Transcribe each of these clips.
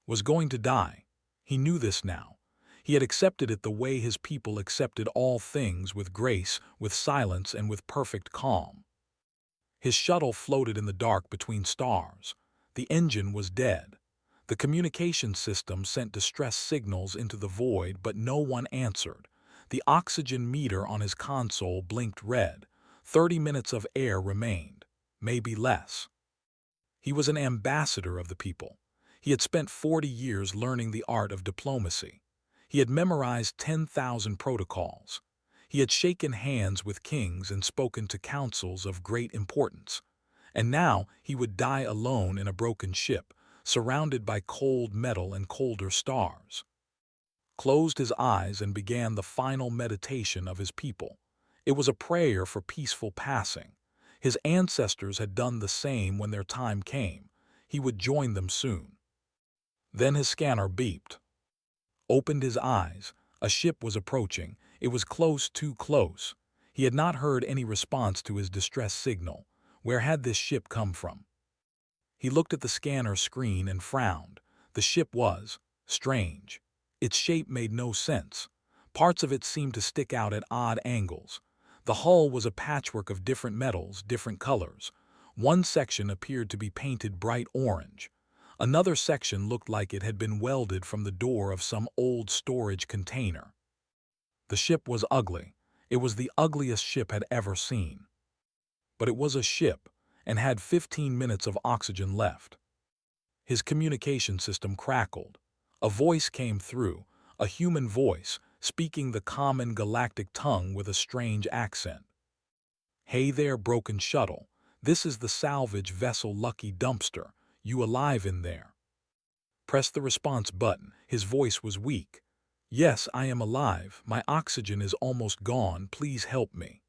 was going to die. He knew this now. He had accepted it the way his people accepted all things, with grace, with silence, and with perfect calm. His shuttle floated in the dark between stars. The engine was dead. The communication system sent distress signals into the void, but no one answered. The oxygen meter on his console blinked red. 30 minutes of air remained, maybe less. He was an ambassador of the people. He had spent 40 years learning the art of diplomacy. He had memorized 10,000 protocols. He had shaken hands with kings and spoken to councils of great importance. And now he would die alone in a broken ship, surrounded by cold metal and colder stars. Closed his eyes and began the final meditation of his people. It was a prayer for peaceful passing. His ancestors had done the same when their time came. He would join them soon. Then his scanner beeped. Opened his eyes. A ship was approaching. It was close, too close. He had not heard any response to his distress signal. Where had this ship come from? He looked at the scanner screen and frowned. The ship was strange. Its shape made no sense. Parts of it seemed to stick out at odd angles. The hull was a patchwork of different metals, different colors. One section appeared to be painted bright orange. Another section looked like it had been welded from the door of some old storage container. The ship was ugly. It was the ugliest ship had ever seen. But it was a ship, and had 15 minutes of oxygen left. His communication system crackled. A voice came through, a human voice, speaking the common galactic tongue with a strange accent. "Hey there, broken shuttle. This is the salvage vessel Lucky Dumpster. You alive in there?" Press the response button. His voice was weak. "Yes, I am alive. My oxygen is almost gone. Please help me."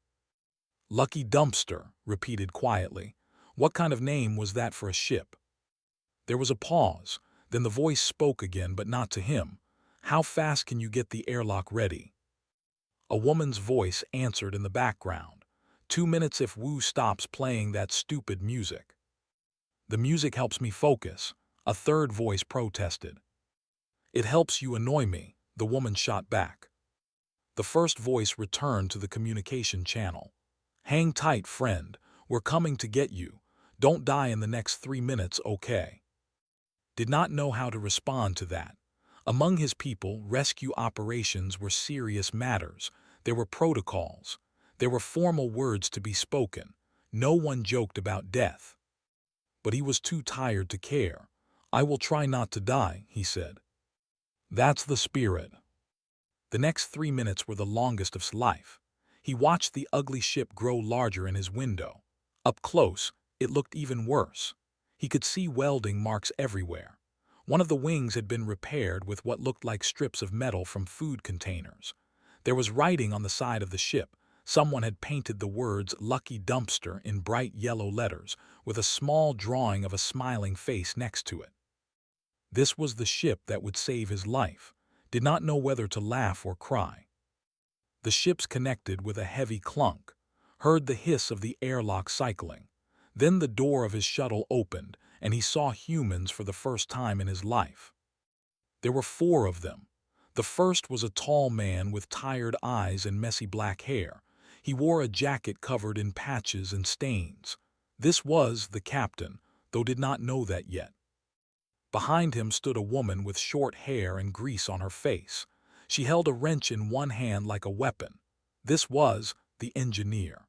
"Lucky Dumpster," repeated quietly. What kind of name was that for a ship? There was a pause. Then the voice spoke again, but not to him. "How fast can you get the airlock ready?" A woman's voice answered in the background. 2 minutes if Wu stops playing that stupid music." "The music helps me focus," a third voice protested. "It helps you annoy me," the woman shot back. The first voice returned to the communication channel. "Hang tight, friend. We're coming to get you. Don't die in the next 3 minutes, okay?" Did not know how to respond to that. Among his people, rescue operations were serious matters. There were protocols. There were formal words to be spoken. No one joked about death. But he was too tired to care. "I will try not to die," he said. "That's the spirit." The next 3 minutes were the longest of his life. He watched the ugly ship grow larger in his window. Up close, it looked even worse. He could see welding marks everywhere. One of the wings had been repaired with what looked like strips of metal from food containers. There was writing on the side of the ship. Someone had painted the words "Lucky Dumpster" in bright yellow letters, with a small drawing of a smiling face next to it. This was the ship that would save his life. Did not know whether to laugh or cry. The ships connected with a heavy clunk. Heard the hiss of the airlock cycling. Then the door of his shuttle opened, and he saw humans for the first time in his life. There were 4 of them. The first was a tall man with tired eyes and messy black hair. He wore a jacket covered in patches and stains. This was the captain, though did not know that yet. Behind him stood a woman with short hair and grease on her face. She held a wrench in one hand like a weapon. This was the engineer.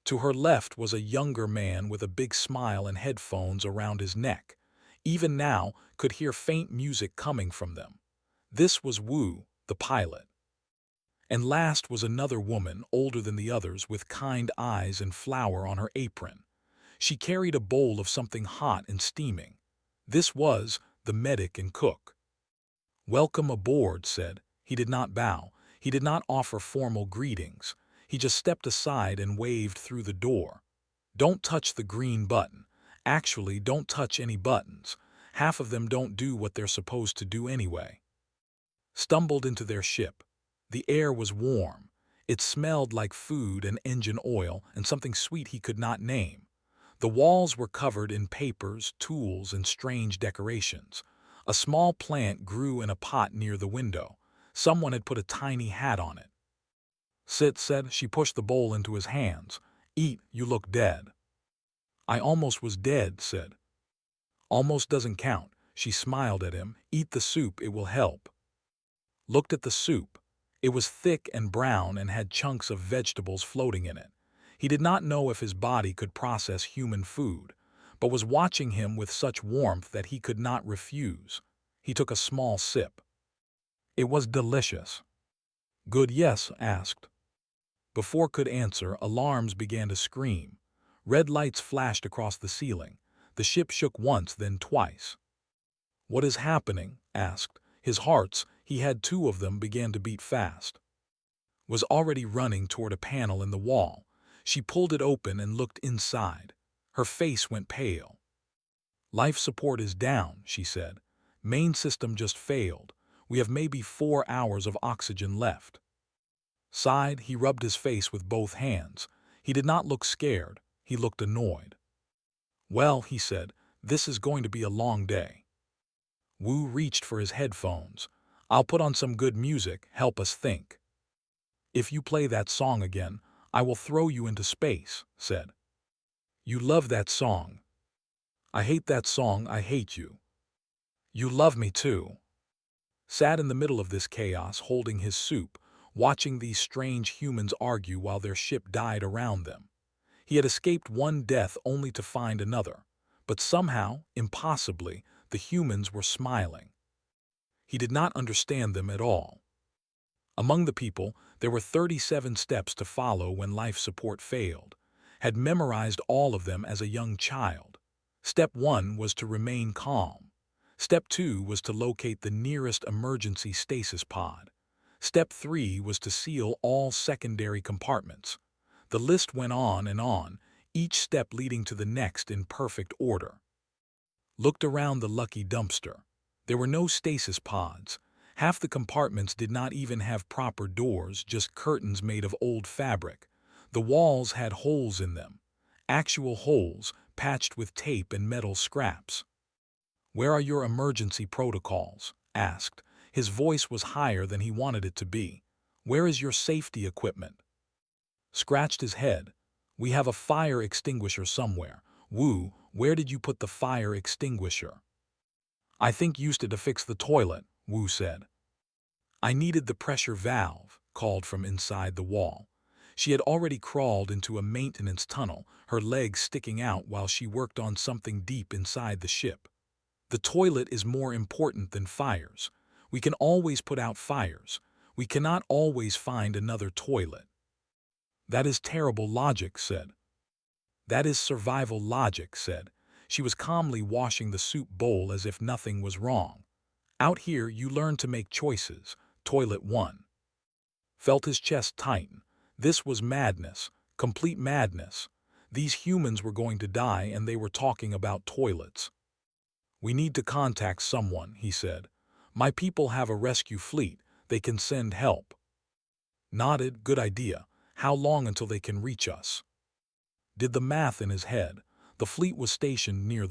To her left was a younger man with a big smile and headphones around his neck. Even now could hear faint music coming from them. This was Wu, the pilot. And last was another woman, older than the others, with kind eyes and flour on her apron. She carried a bowl of something hot and steaming. This was the medic and cook. "Welcome aboard," said. He did not bow. He did not offer formal greetings. He just stepped aside and waved through the door. "Don't touch the green button. Actually, don't touch any buttons. Half of them don't do what they're supposed to do anyway." Stumbled into their ship. The air was warm. It smelled like food and engine oil and something sweet he could not name. The walls were covered in papers, tools, and strange decorations. A small plant grew in a pot near the window. Someone had put a tiny hat on it. "Sit," said. She pushed the bowl into his hands. "Eat, you look dead." "I almost was dead," said. "Almost doesn't count." She smiled at him. "Eat the soup, it will help." Looked at the soup. It was thick and brown and had chunks of vegetables floating in it. He did not know if his body could process human food, but was watching him with such warmth that he could not refuse. He took a small sip. It was delicious. "Good, yes?" asked. Before could answer, alarms began to scream. Red lights flashed across the ceiling. The ship shook once, then twice. "What is happening?" asked. His hearts, he had two of them, began to beat fast. Was already running toward a panel in the wall. She pulled it open and looked inside. Her face went pale. "Life support is down," she said. "Main system just failed. We have maybe 4 hours of oxygen left." Sighed, he rubbed his face with both hands. He did not look scared. He looked annoyed. "Well," he said, "this is going to be a long day." Wu reached for his headphones. "I'll put on some good music, help us think." "If you play that song again, I will throw you into space," said. "You love that song." "I hate that song, I hate you." "You love me too." Sat in the middle of this chaos, holding his soup, watching these strange humans argue while their ship died around them. He had escaped one death only to find another, but somehow, impossibly, the humans were smiling. He did not understand them at all. Among the people, there were 37 steps to follow when life support failed. Had memorized all of them as a young child. Step 1 was to remain calm. Step 2 was to locate the nearest emergency stasis pod. Step 3 was to seal all secondary compartments. The list went on, each step leading to the next in perfect order. Looked around the lucky dumpster. There were no stasis pods. Half the compartments did not even have proper doors, just curtains made of old fabric. The walls had holes in them. Actual holes, patched with tape and metal scraps. "Where are your emergency protocols?" asked. His voice was higher than he wanted it to be. "Where is your safety equipment?" Scratched his head. "We have a fire extinguisher somewhere." "Wu, where did you put the fire extinguisher?" "I think used it to fix the toilet," Wu said. "I needed the pressure valve," called from inside the wall. She had already crawled into a maintenance tunnel, her legs sticking out while she worked on something deep inside the ship. "The toilet is more important than fires. We can always put out fires. We cannot always find another toilet." "That is terrible logic," said. "That is survival logic," said. She was calmly washing the soup bowl as if nothing was wrong. "Out here you learn to make choices. Toilet 1. Felt his chest tighten. This was madness, complete madness. These humans were going to die and they were talking about toilets. "We need to contact someone," he said. "My people have a rescue fleet. They can send help." Nodded. "Good idea. How long until they can reach us?" Did the math in his head. The fleet was stationed near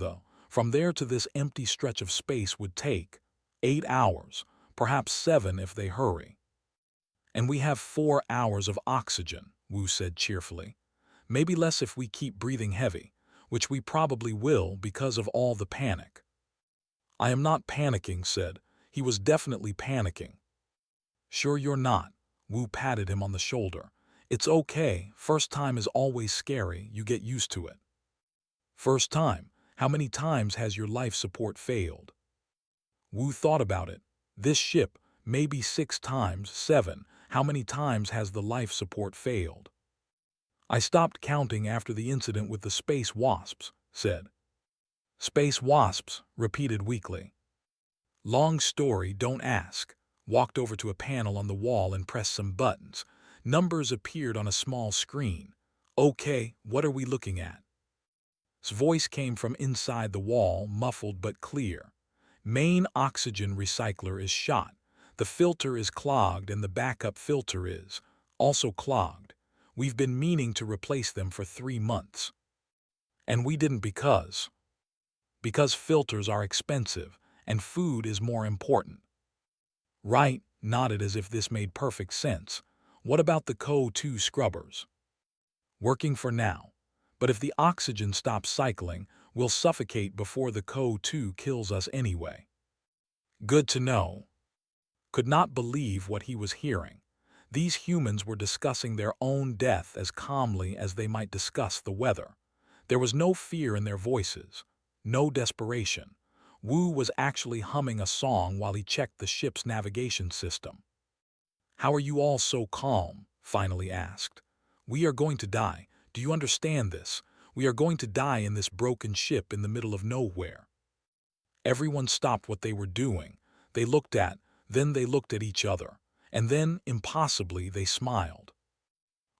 from there to this empty stretch of space would take 8 hours, perhaps 7 if they hurry. "And we have 4 hours of oxygen," Wu said cheerfully. "Maybe less if we keep breathing heavy, which we probably will because of all the panic." "I am not panicking," said. He was definitely panicking. "Sure you're not?" Wu patted him on the shoulder. "It's okay. First time is always scary. You get used to it." "First time? How many times has your life support failed?" Wu thought about it. "This ship, maybe 6 times, 7. How many times has the life support failed?" "I stopped counting after the incident with the space wasps," said. "Space wasps," repeated weakly. "Long story, don't ask." Walked over to a panel on the wall and pressed some buttons. Numbers appeared on a small screen. "Okay, what are we looking at?" His voice came from inside the wall, muffled but clear. "Main oxygen recycler is shot. The filter is clogged and the backup filter is also clogged. We've been meaning to replace them for 3 months. And we didn't because filters are expensive and food is more important. Wright nodded as if this made perfect sense. What about the CO2 scrubbers? Working for now. But if the oxygen stops cycling, we'll suffocate before the CO2 kills us anyway. Good to know. Could not believe what he was hearing. These humans were discussing their own death as calmly as they might discuss the weather. There was no fear in their voices, no desperation. Wu was actually humming a song while he checked the ship's navigation system. "How are you all so calm?" finally asked. "We are going to die. Do you understand this? We are going to die in this broken ship in the middle of nowhere." Everyone stopped what they were doing. Then they looked at each other. And then, impossibly, they smiled.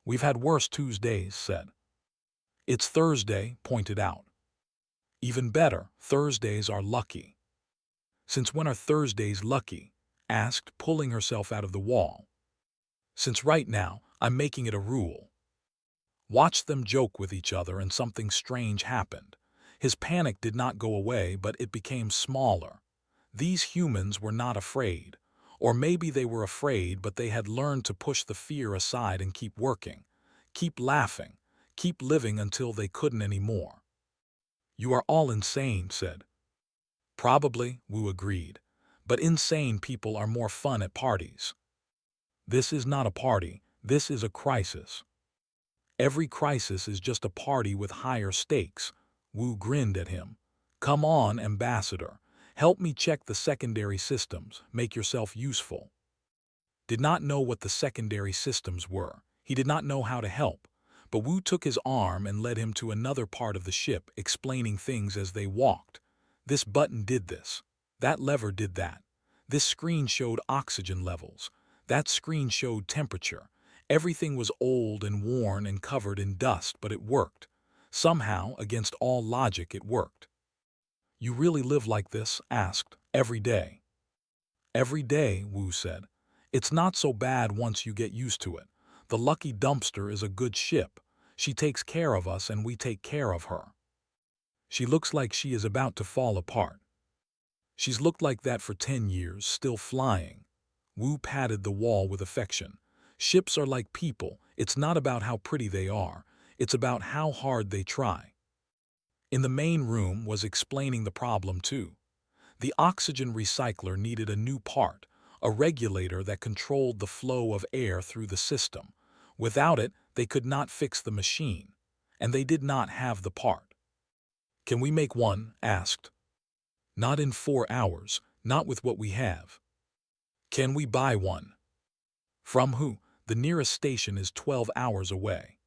"We've had worse Tuesdays," said. "It's Thursday," pointed out. "Even better, Thursdays are lucky." "Since when are Thursdays lucky?" asked, pulling herself out of the wall. "Since right now, I'm making it a rule." Watched them joke with each other, and something strange happened. His panic did not go away, but it became smaller. These humans were not afraid. Or maybe they were afraid, but they had learned to push the fear aside and keep working, keep laughing, keep living until they couldn't anymore. "You are all insane," said. "Probably," Wu agreed. "But insane people are more fun at parties." "This is not a party. This is a crisis." "Every crisis is just a party with higher stakes." Wu grinned at him. "Come on, Ambassador. Help me check the secondary systems. Make yourself useful." Did not know what the secondary systems were. He did not know how to help. But Wu took his arm and led him to another part of the ship, explaining things as they walked. "This button did this. That lever did that. This screen showed oxygen levels. That screen showed temperature. Everything was old and worn and covered in dust, but it worked. Somehow, against all logic, it worked." "You really live like this?" asked. "Every day?" "Every day," Wu said. "It's not so bad once you get used to it. The Lucky Dumpster is a good ship. She takes care of us and we take care of her. She looks like she is about to fall apart. She's looked like that for 10 years, still flying." Wu patted the wall with affection. "Ships are like people. It's not about how pretty they are. It's about how hard they try." In the main room was explaining the problem too. The oxygen recycler needed a new part, a regulator that controlled the flow of air through the system. Without it, they could not fix the machine, and they did not have the part. "Can we make one?" asked. "Not in 4 hours, not with what we have." "Can we buy one?" "From who? The nearest station is 12 hours away."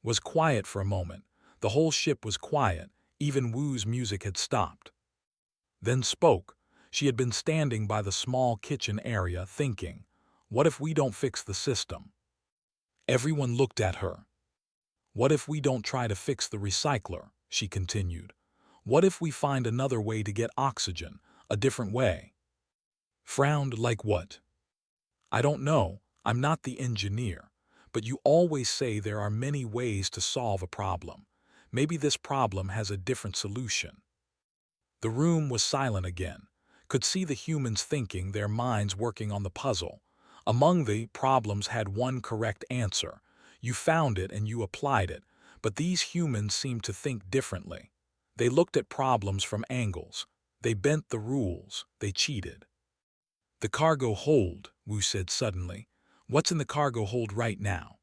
Was quiet for a moment. The whole ship was quiet. Even Wu's music had stopped. Then spoke. She had been standing by the small kitchen area thinking, "What if we don't fix the system?" Everyone looked at her. "What if we don't try to fix the recycler?" she continued. "What if we find another way to get oxygen, a different way?" Frowned. "Like what?" "I don't know. I'm not the engineer. But you always say there are many ways to solve a problem. Maybe this problem has a different solution." The room was silent again. Could see the humans thinking, their minds working on the puzzle. Among the problems had one correct answer. You found it and you applied it. But these humans seemed to think differently. They looked at problems from angles. They bent the rules. They cheated. "The cargo hold," Wu said suddenly. "What's in the cargo hold right now?"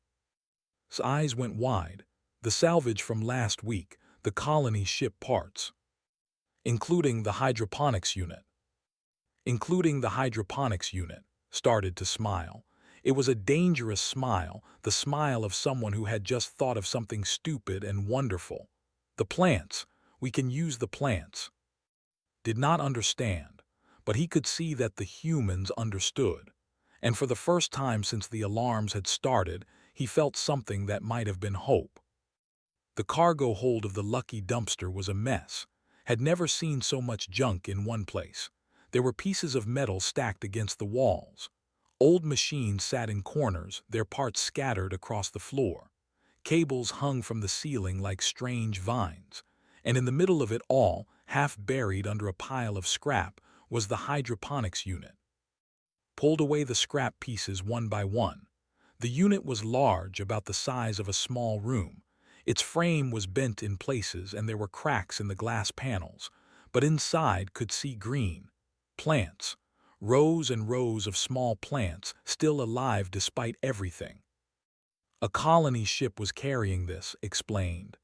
His eyes went wide. "The salvage from last week, the colony ship parts." "Including the hydroponics unit." "Including the hydroponics unit," started to smile. It was a dangerous smile, the smile of someone who had just thought of something stupid and wonderful. "The plants. We can use the plants." Did not understand, but he could see that the humans understood. And for the first time since the alarms had started, he felt something that might have been hope. The cargo hold of the Lucky Dumpster was a mess. Had never seen so much junk in one place. There were pieces of metal stacked against the walls. Old machines sat in corners, their parts scattered across the floor. Cables hung from the ceiling like strange vines. And in the middle of it all, half buried under a pile of scrap, was the hydroponics unit. Pulled away the scrap pieces one by one. The unit was large, about the size of a small room. Its frame was bent in places and there were cracks in the glass panels, but inside could see green plants, rows and rows of small plants still alive despite everything. A colony ship was carrying this, explained.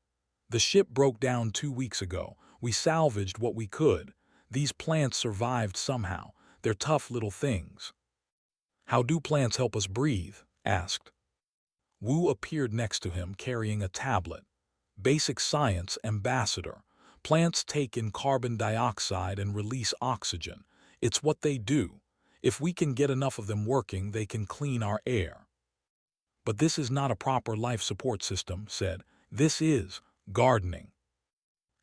The ship broke down 2 weeks ago. We salvaged what we could. These plants survived somehow. They're tough little things. How do plants help us breathe? Asked. Wu appeared next to him carrying a tablet. Basic Science Ambassador. Plants take in carbon dioxide and release oxygen. It's what they do. If we can get enough of them working, they can clean our air. But this is not a proper life support system, said. This is gardening.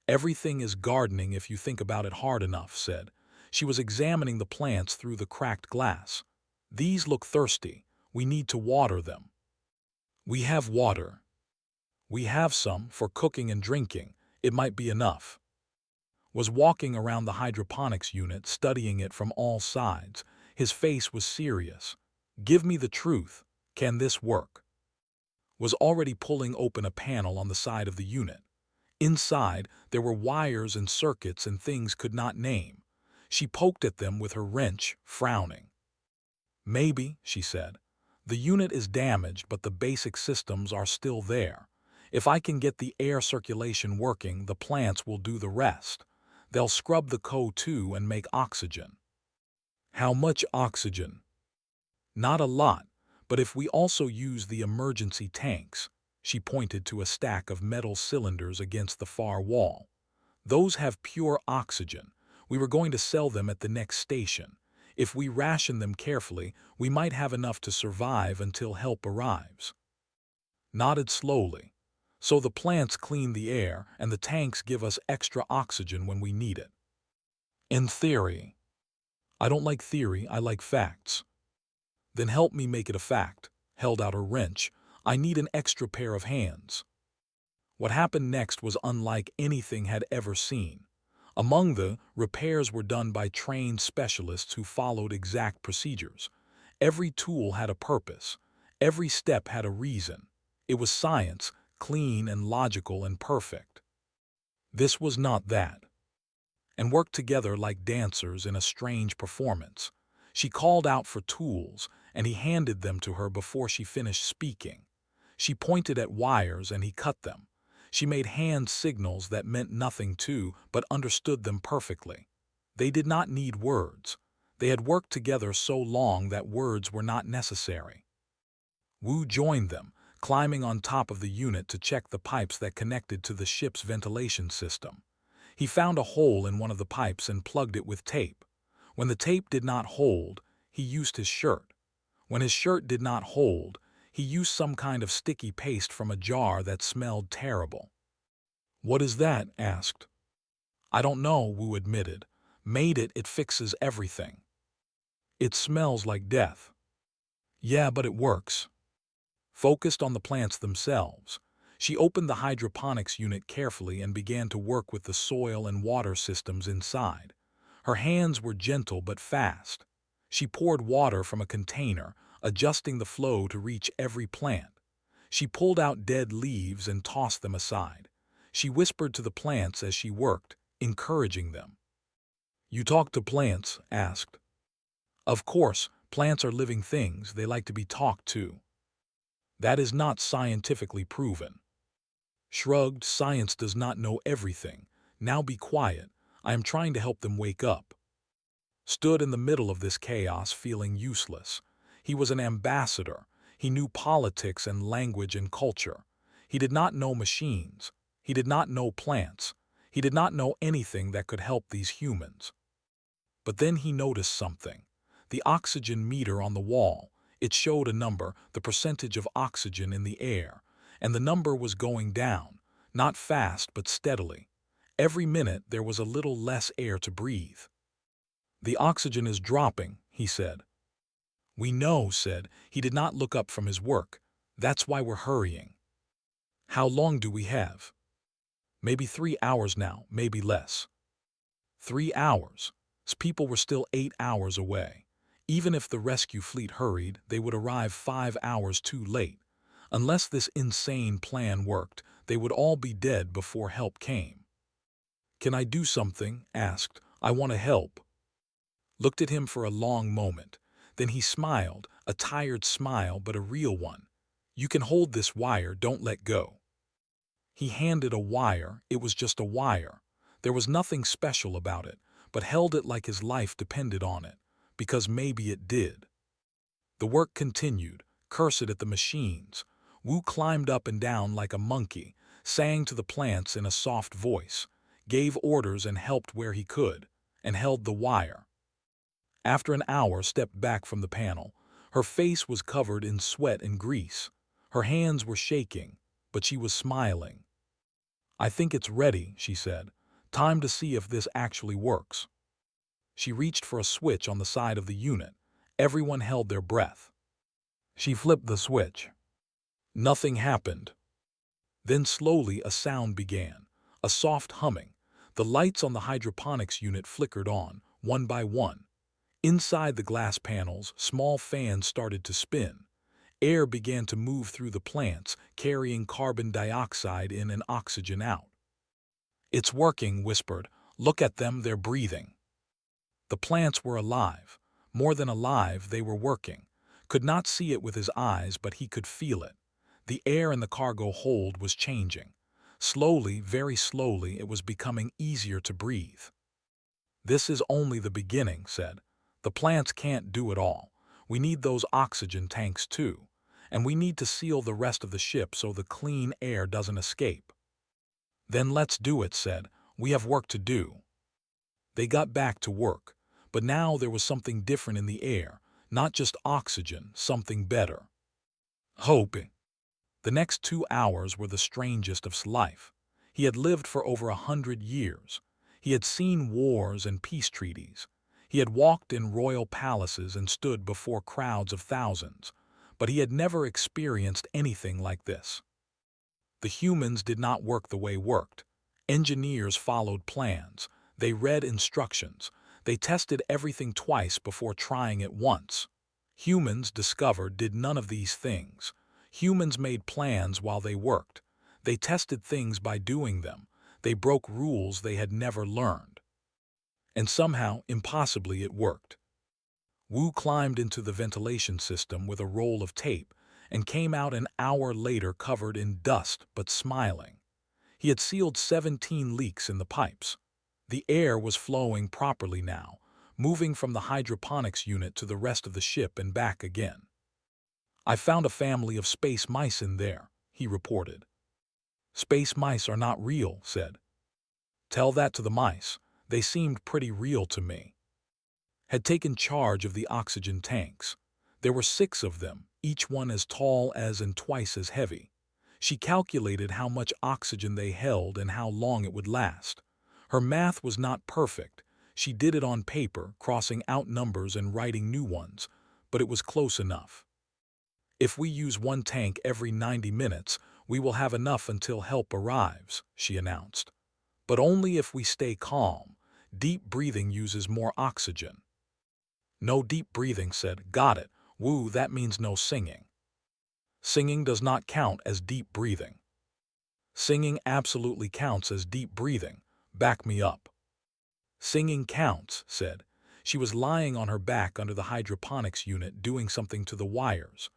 Everything is gardening if you think about it hard enough, said. She was examining the plants through the cracked glass. These look thirsty. We need to water them. We have water. We have some for cooking and drinking. It might be enough. Was walking around the hydroponics unit, studying it from all sides. His face was serious. Give me the truth. Can this work? Was already pulling open a panel on the side of the unit. Inside, there were wires and circuits and things could not name. She poked at them with her wrench, frowning. Maybe, she said. The unit is damaged, but the basic systems are still there. If I can get the air circulation working, the plants will do the rest. They'll scrub the CO2 and make oxygen. How much oxygen? Not a lot, but if we also use the emergency tanks, she pointed to a stack of metal cylinders against the far wall. Those have pure oxygen. We were going to sell them at the next station. If we ration them carefully, we might have enough to survive until help arrives. Nodded slowly. So the plants clean the air and the tanks give us extra oxygen when we need it. In theory. I don't like theory, I like facts. Then help me make it a fact. Held out her wrench. I need an extra pair of hands. What happened next was unlike anything had ever seen. Among the repairs were done by trained specialists who followed exact procedures. Every tool had a purpose. Every step had a reason. It was science, clean and logical and perfect. This was not that. And worked together like dancers in a strange performance. She called out for tools, and he handed them to her before she finished speaking. She pointed at wires and he cut them. She made hand signals that meant nothing to, but understood them perfectly. They did not need words. They had worked together so long that words were not necessary. Wu joined them, climbing on top of the unit to check the pipes that connected to the ship's ventilation system. He found a hole in one of the pipes and plugged it with tape. When the tape did not hold, he used his shirt. When his shirt did not hold, he used some kind of sticky paste from a jar that smelled terrible. What is that? Asked. I don't know, Wu admitted. Made it, it fixes everything. It smells like death. Yeah, but it works. Focused on the plants themselves, she opened the hydroponics unit carefully and began to work with the soil and water systems inside. Her hands were gentle but fast. She poured water from a container, adjusting the flow to reach every plant. She pulled out dead leaves and tossed them aside. She whispered to the plants as she worked, encouraging them. You talk to plants? Asked. Of course, plants are living things, they like to be talked to. That is not scientifically proven. Shrugged, science does not know everything. Now be quiet, I am trying to help them wake up. Stood in the middle of this chaos feeling useless. He was an ambassador. He knew politics and language and culture. He did not know machines. He did not know plants. He did not know anything that could help these humans. But then he noticed something. The oxygen meter on the wall. It showed a number, the percentage of oxygen in the air. And the number was going down, not fast but steadily. Every minute there was a little less air to breathe. The oxygen is dropping, he said. We know, said. He did not look up from his work. That's why we're hurrying. How long do we have? Maybe 3 hours now, maybe less. 3 hours. People were still 8 hours away. Even if the rescue fleet hurried, they would arrive 5 hours too late. Unless this insane plan worked, they would all be dead before help came. "Can I do something?" asked. "I want to help." Looked at him for a long moment. Then he smiled, a tired smile but a real one. "You can hold this wire, don't let go." He handed a wire. It was just a wire. There was nothing special about it, but held it like his life depended on it, because maybe it did. The work continued, cursed at the machines. Wu climbed up and down like a monkey, sang to the plants in a soft voice, gave orders and helped where he could, and held the wire. After an hour, stepped back from the panel. Her face was covered in sweat and grease. Her hands were shaking, but she was smiling. "I think it's ready," she said. "Time to see if this actually works." She reached for a switch on the side of the unit. Everyone held their breath. She flipped the switch. Nothing happened. Then slowly a sound began, a soft humming. The lights on the hydroponics unit flickered on, one by one. Inside the glass panels, small fans started to spin. Air began to move through the plants, carrying carbon dioxide in and oxygen out. "It's working," whispered. "Look at them, they're breathing." The plants were alive. More than alive, they were working. Could not see it with his eyes, but he could feel it. The air in the cargo hold was changing. Slowly, very slowly, it was becoming easier to breathe. "This is only the beginning," said. "The plants can't do it all. We need those oxygen tanks too. And we need to seal the rest of the ship so the clean air doesn't escape." "Then let's do it," said. "We have work to do." They got back to work. But now there was something different in the air. Not just oxygen, something better. Hope. The next 2 hours were the strangest of life. He had lived for over 100 years. He had seen wars and peace treaties. He had walked in royal palaces and stood before crowds of thousands. But he had never experienced anything like this. The humans did not work the way worked. Engineers followed plans. They read instructions. They tested everything twice before trying it once. Humans, discovered, did none of these things. Humans made plans while they worked. They tested things by doing them. They broke rules they had never learned. And somehow, impossibly, it worked. Wu climbed into the ventilation system with a roll of tape and came out an hour later covered in dust but smiling. He had sealed 17 leaks in the pipes. The air was flowing properly now, moving from the hydroponics unit to the rest of the ship and back again. "I found a family of space mice in there," he reported. "Space mice are not real," said. "Tell that to the mice. They seemed pretty real to me." Had taken charge of the oxygen tanks. There were 6 of them, each one as tall as and twice as heavy. She calculated how much oxygen they held and how long it would last. Her math was not perfect. She did it on paper, crossing out numbers and writing new ones, but it was close enough. "If we use one tank every 90 minutes, we will have enough until help arrives," she announced. "But only if we stay calm. Deep breathing uses more oxygen." "No deep breathing," said. "Got it. Woo, that means no singing." "Singing does not count as deep breathing." "Singing absolutely counts as deep breathing. Back me up." "Singing counts," said. She was lying on her back under the hydroponics unit doing something to the wires.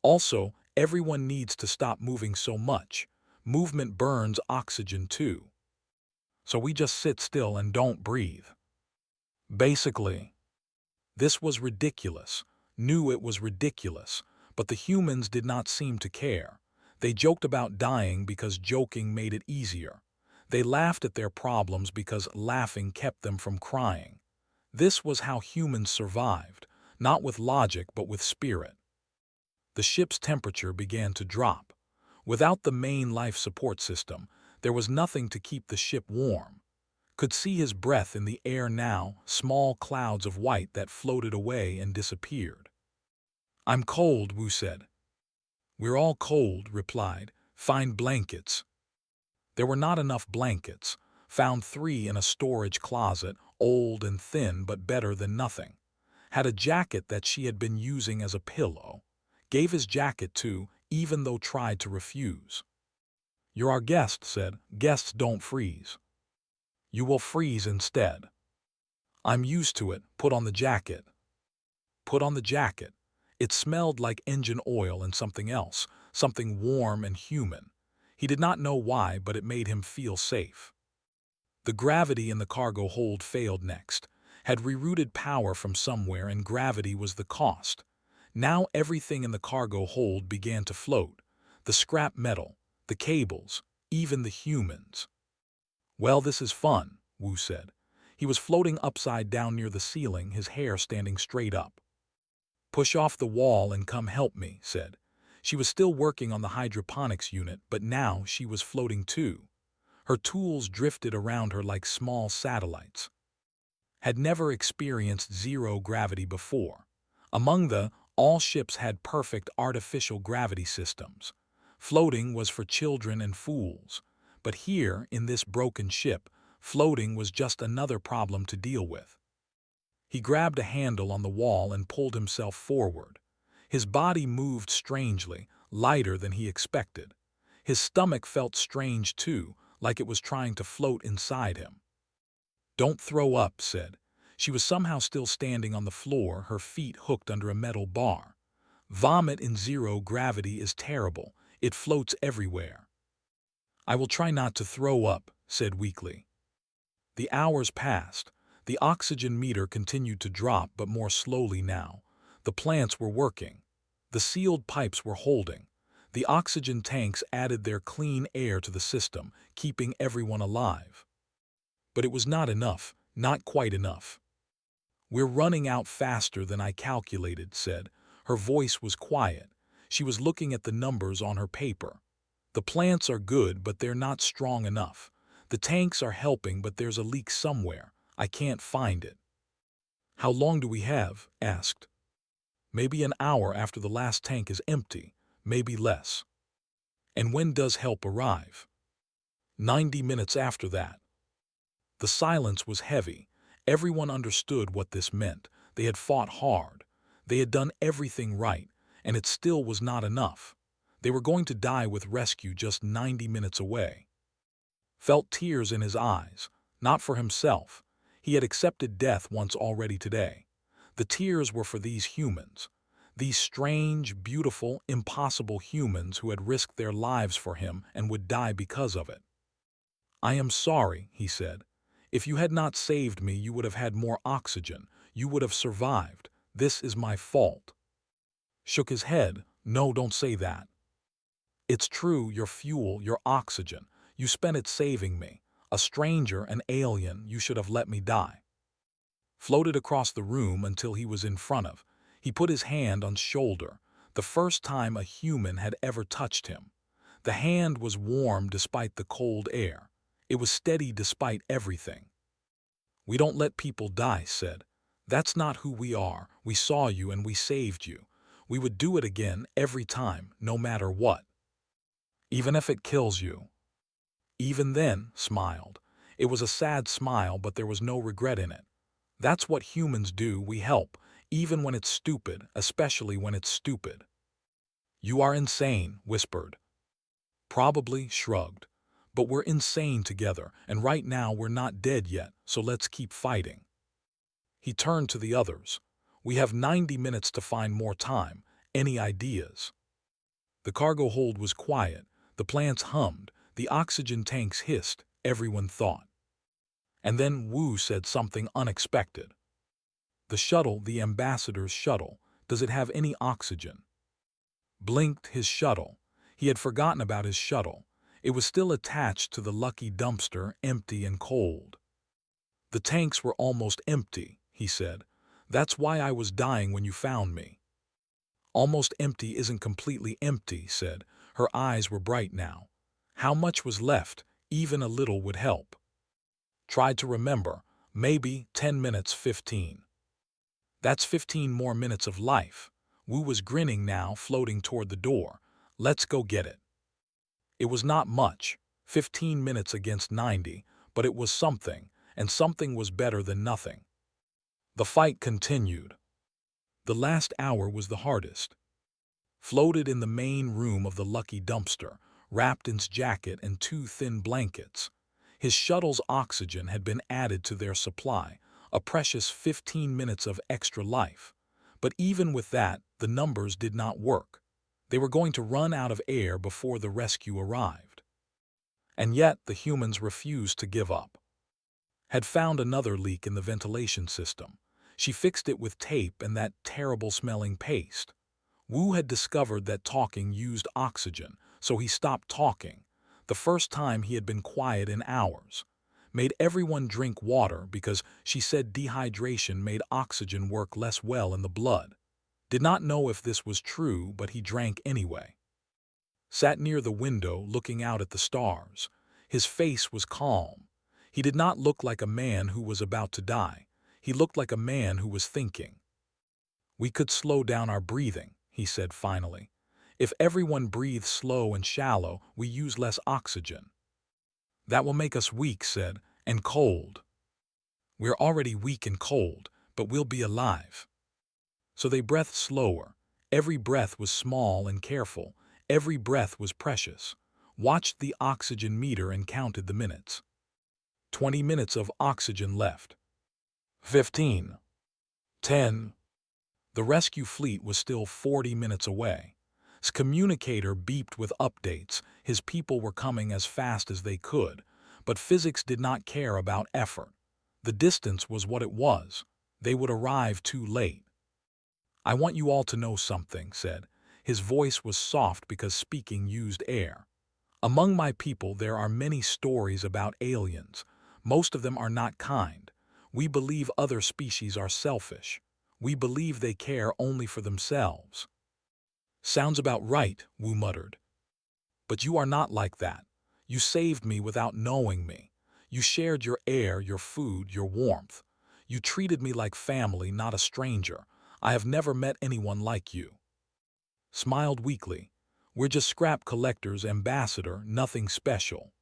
"Also, everyone needs to stop moving so much. Movement burns oxygen too. So we just sit still and don't breathe." Basically. This was ridiculous. Knew it was ridiculous. But the humans did not seem to care. They joked about dying because joking made it easier. They laughed at their problems because laughing kept them from crying. This was how humans survived, not with logic but with spirit. The ship's temperature began to drop. Without the main life support system, there was nothing to keep the ship warm. Could see his breath in the air now, small clouds of white that floated away and disappeared. "I'm cold," Wu said. "We're all cold," replied. "Find blankets." There were not enough blankets. Found 3 in a storage closet, old and thin but better than nothing. Had a jacket that she had been using as a pillow. Gave his jacket to, even though tried to refuse. "You're our guest," said. "Guests don't freeze. You will freeze instead." "I'm used to it. Put on the jacket." Put on the jacket. It smelled like engine oil and something else, something warm and human. He did not know why, but it made him feel safe. The gravity in the cargo hold failed next. Had rerouted power from somewhere, and gravity was the cost. Now everything in the cargo hold began to float. The scrap metal, the cables, even the humans. "Well, this is fun," Wu said. He was floating upside down near the ceiling, his hair standing straight up. "Push off the wall and come help me," said. She was still working on the hydroponics unit, but now she was floating too. Her tools drifted around her like small satellites. Had never experienced zero gravity before. Among all ships had perfect artificial gravity systems. Floating was for children and fools. But here, in this broken ship, floating was just another problem to deal with. He grabbed a handle on the wall and pulled himself forward. His body moved strangely, lighter than he expected. His stomach felt strange too, like it was trying to float inside him. "Don't throw up," said. She was somehow still standing on the floor, her feet hooked under a metal bar. "Vomit in zero gravity is terrible. It floats everywhere." "I will try not to throw up," said weakly. The hours passed. The oxygen meter continued to drop, but more slowly now. The plants were working. The sealed pipes were holding. The oxygen tanks added their clean air to the system, keeping everyone alive. But it was not enough, not quite enough. "We're running out faster than I calculated," said. Her voice was quiet. She was looking at the numbers on her paper. "The plants are good, but they're not strong enough. The tanks are helping, but there's a leak somewhere. I can't find it." "How long do we have?" asked. "Maybe an hour after the last tank is empty, maybe less." "And when does help arrive?" 90 minutes after that." The silence was heavy. Everyone understood what this meant. They had fought hard. They had done everything right, and it still was not enough. They were going to die with rescue just 90 minutes away. Felt tears in his eyes, not for himself. He had accepted death once already today. The tears were for these humans. These strange, beautiful, impossible humans who had risked their lives for him and would die because of it. "I am sorry," he said. "If you had not saved me, you would have had more oxygen. You would have survived. This is my fault." Shook his head. "No, don't say that. It's true, your fuel, your oxygen. You spent it saving me. A stranger, an alien, you should have let me die." Floated across the room until he was in front of. He put his hand on shoulder, the first time a human had ever touched him. The hand was warm despite the cold air. It was steady despite everything. "We don't let people die," said. "That's not who we are. We saw you and we saved you. We would do it again every time, no matter what. Even if it kills you." Even then, smiled. It was a sad smile, but there was no regret in it. "That's what humans do, we help, even when it's stupid, especially when it's stupid." "You are insane," whispered. "Probably," shrugged. "But we're insane together, and right now we're not dead yet, so let's keep fighting." He turned to the others. "We have 90 minutes to find more time. Any ideas?" The cargo hold was quiet. The plants hummed. The oxygen tanks hissed. Everyone thought. And then Wu said something unexpected. "The shuttle, the ambassador's shuttle, does it have any oxygen?" Blinked his shuttle. He had forgotten about his shuttle. It was still attached to the lucky dumpster, empty and cold. "The tanks were almost empty," he said. "That's why I was dying when you found me." "Almost empty isn't completely empty," said. Her eyes were bright now. How much was left? Even a little would help. Tried to remember. Maybe 10 minutes, 15. That's 15 more minutes of life. Wu was grinning now, floating toward the door. "Let's go get it." It was not much. 15 minutes against 90, but it was something, and something was better than nothing. The fight continued. The last hour was the hardest. Floated in the main room of the lucky dumpster, wrapped in his jacket and 2 thin blankets. His shuttle's oxygen had been added to their supply, a precious 15 minutes of extra life. But even with that, the numbers did not work. They were going to run out of air before the rescue arrived. And yet the humans refused to give up. Had found another leak in the ventilation system. She fixed it with tape and that terrible-smelling paste. Wu had discovered that talking used oxygen, so he stopped talking. The first time he had been quiet in hours. Made everyone drink water because she said dehydration made oxygen work less well in the blood. Did not know if this was true, but he drank anyway. Sat near the window looking out at the stars. His face was calm. He did not look like a man who was about to die. He looked like a man who was thinking. "We could slow down our breathing," he said finally. "If everyone breathes slow and shallow, we use less oxygen." "That will make us weak," said, "and cold." "We're already weak and cold, but we'll be alive." So they breathed slower. Every breath was small and careful. Every breath was precious. Watched the oxygen meter and counted the minutes. 20 minutes of oxygen left. 15. 10. The rescue fleet was still 40 minutes away. His communicator beeped with updates. His people were coming as fast as they could, but physics did not care about effort. The distance was what it was. They would arrive too late. "I want you all to know something," said. His voice was soft because speaking used air. "Among my people there are many stories about aliens. Most of them are not kind. We believe other species are selfish. We believe they care only for themselves." "Sounds about right," Wu muttered. "But you are not like that. You saved me without knowing me. You shared your air, your food, your warmth. You treated me like family, not a stranger. I have never met anyone like you." Smiled weakly. "We're just scrap collectors, ambassador, nothing special."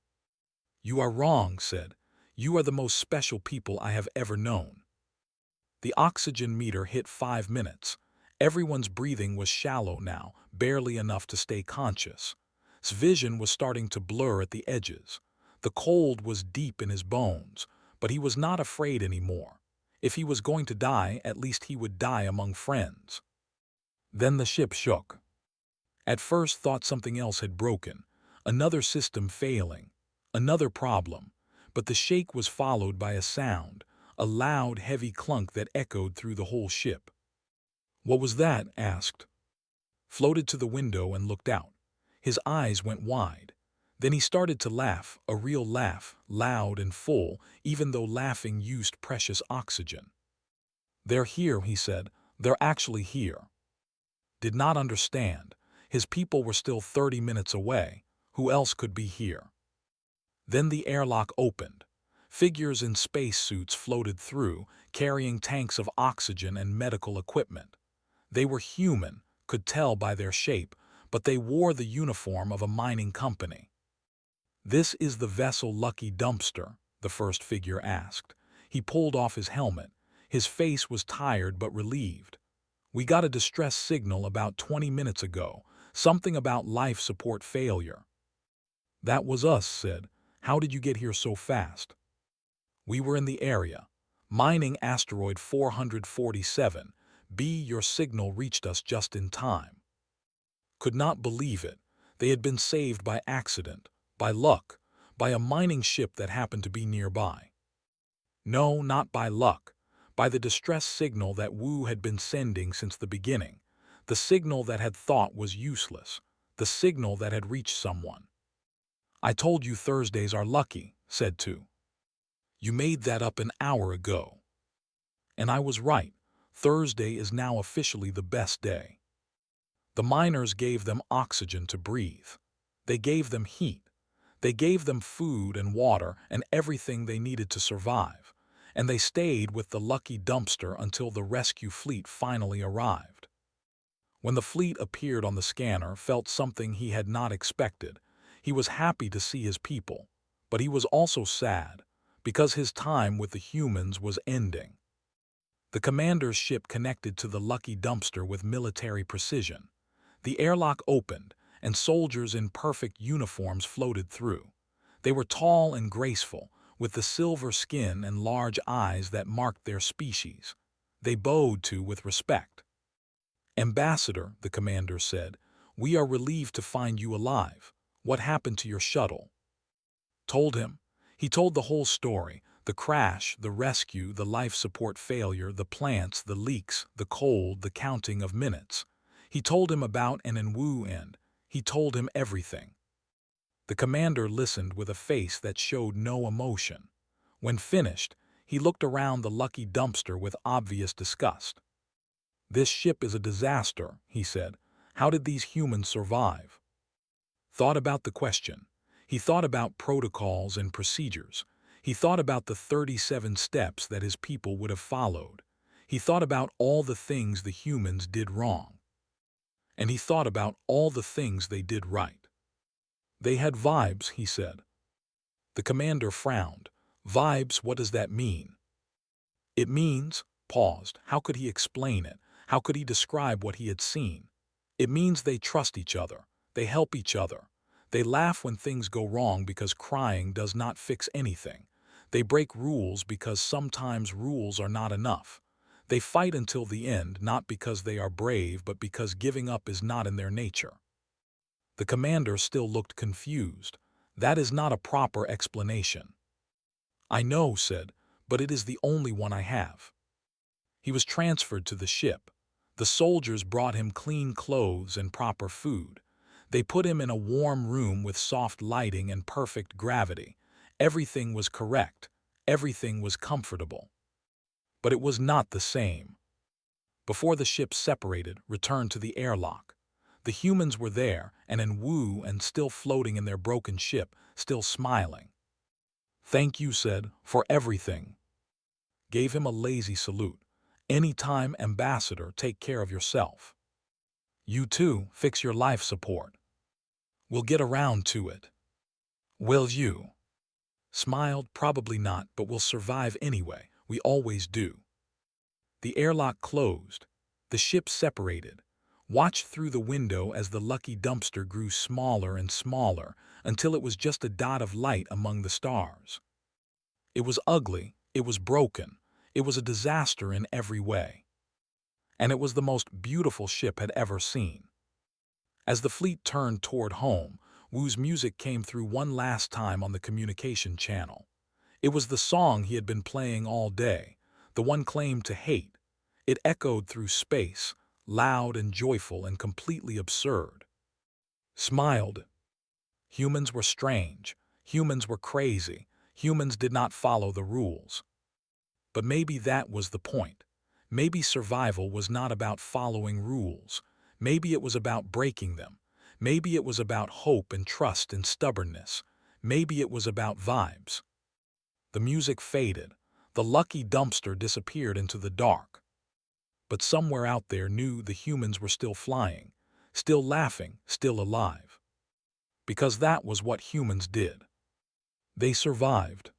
"You are wrong," said. "You are the most special people I have ever known." The oxygen meter hit 5 minutes. Everyone's breathing was shallow now, barely enough to stay conscious. His vision was starting to blur at the edges. The cold was deep in his bones, but he was not afraid anymore. If he was going to die, at least he would die among friends. Then the ship shook. At first thought something else had broken, another system failing, another problem, but the shake was followed by a sound, a loud, heavy clunk that echoed through the whole ship. "What was that?" asked. Floated to the window and looked out. His eyes went wide. Then he started to laugh, a real laugh, loud and full, even though laughing used precious oxygen. "They're here," he said. "They're actually here." Did not understand. His people were still 30 minutes away. Who else could be here? Then the airlock opened. Figures in spacesuits floated through, carrying tanks of oxygen and medical equipment. They were human, could tell by their shape, but they wore the uniform of a mining company. "This is the vessel Lucky Dumpster?" the first figure asked. He pulled off his helmet. His face was tired but relieved. "We got a distress signal about 20 minutes ago, something about life support failure." "That was us," said. "How did you get here so fast?" "We were in the area. Mining asteroid 447. Your signal reached us just in time." Could not believe it. They had been saved by accident, by luck, by a mining ship that happened to be nearby. No, not by luck. By the distress signal that Wu had been sending since the beginning. The signal that had thought was useless. The signal that had reached someone. "I told you Thursdays are lucky," said Tu. "You made that up an hour ago." And I was right. Thursday is now officially the best day. The miners gave them oxygen to breathe. They gave them heat. They gave them food and water and everything they needed to survive. And they stayed with the Lucky Dumpster until the rescue fleet finally arrived. When the fleet appeared on the scanner, felt something he had not expected. He was happy to see his people, but he was also sad, because his time with the humans was ending. The commander's ship connected to the lucky dumpster with military precision. The airlock opened, and soldiers in perfect uniforms floated through. They were tall and graceful, with the silver skin and large eyes that marked their species. They bowed to with respect. "Ambassador," the commander said, "we are relieved to find you alive. What happened to your shuttle?" Told him. He told the whole story: the crash, the rescue, the life support failure, the plants, the leaks, the cold, the counting of minutes. He told him about an Wu and he told him everything. The commander listened with a face that showed no emotion. When finished, he looked around the lucky dumpster with obvious disgust. "This ship is a disaster," he said. "How did these humans survive?" Thought about the question. He thought about protocols and procedures. He thought about the 37 steps that his people would have followed. He thought about all the things the humans did wrong. And he thought about all the things they did right. "They had vibes," he said. The commander frowned. "Vibes, what does that mean?" "It means," paused. How could he explain it? How could he describe what he had seen? "It means they trust each other. They help each other. They laugh when things go wrong because crying does not fix anything. They break rules because sometimes rules are not enough. They fight until the end, not because they are brave, but because giving up is not in their nature." The commander still looked confused. "That is not a proper explanation." "I know," said, "but it is the only one I have." He was transferred to the ship. The soldiers brought him clean clothes and proper food. They put him in a warm room with soft lighting and perfect gravity. Everything was correct. Everything was comfortable. But it was not the same. Before the ship separated, returned to the airlock. The humans were there, and in Wu and still floating in their broken ship, still smiling. "Thank you," said, "for everything." Gave him a lazy salute. "Any time, ambassador, take care of yourself. You too, fix your life support. We'll get around to it." "Will you?" Smiled, "Probably not, but we'll survive anyway. We always do." The airlock closed. The ship separated. Watched through the window as the lucky dumpster grew smaller and smaller until it was just a dot of light among the stars. It was ugly. It was broken. It was a disaster in every way. And it was the most beautiful ship had ever seen. As the fleet turned toward home, Wu's music came through one last time on the communication channel. It was the song he had been playing all day, the one claimed to hate. It echoed through space, loud and joyful and completely absurd. Smiled. Humans were strange. Humans were crazy. Humans did not follow the rules. But maybe that was the point. Maybe survival was not about following rules. Maybe it was about breaking them. Maybe it was about hope and trust and stubbornness. Maybe it was about vibes. The music faded. The lucky dumpster disappeared into the dark. But somewhere out there knew the humans were still flying, still laughing, still alive. Because that was what humans did. They survived.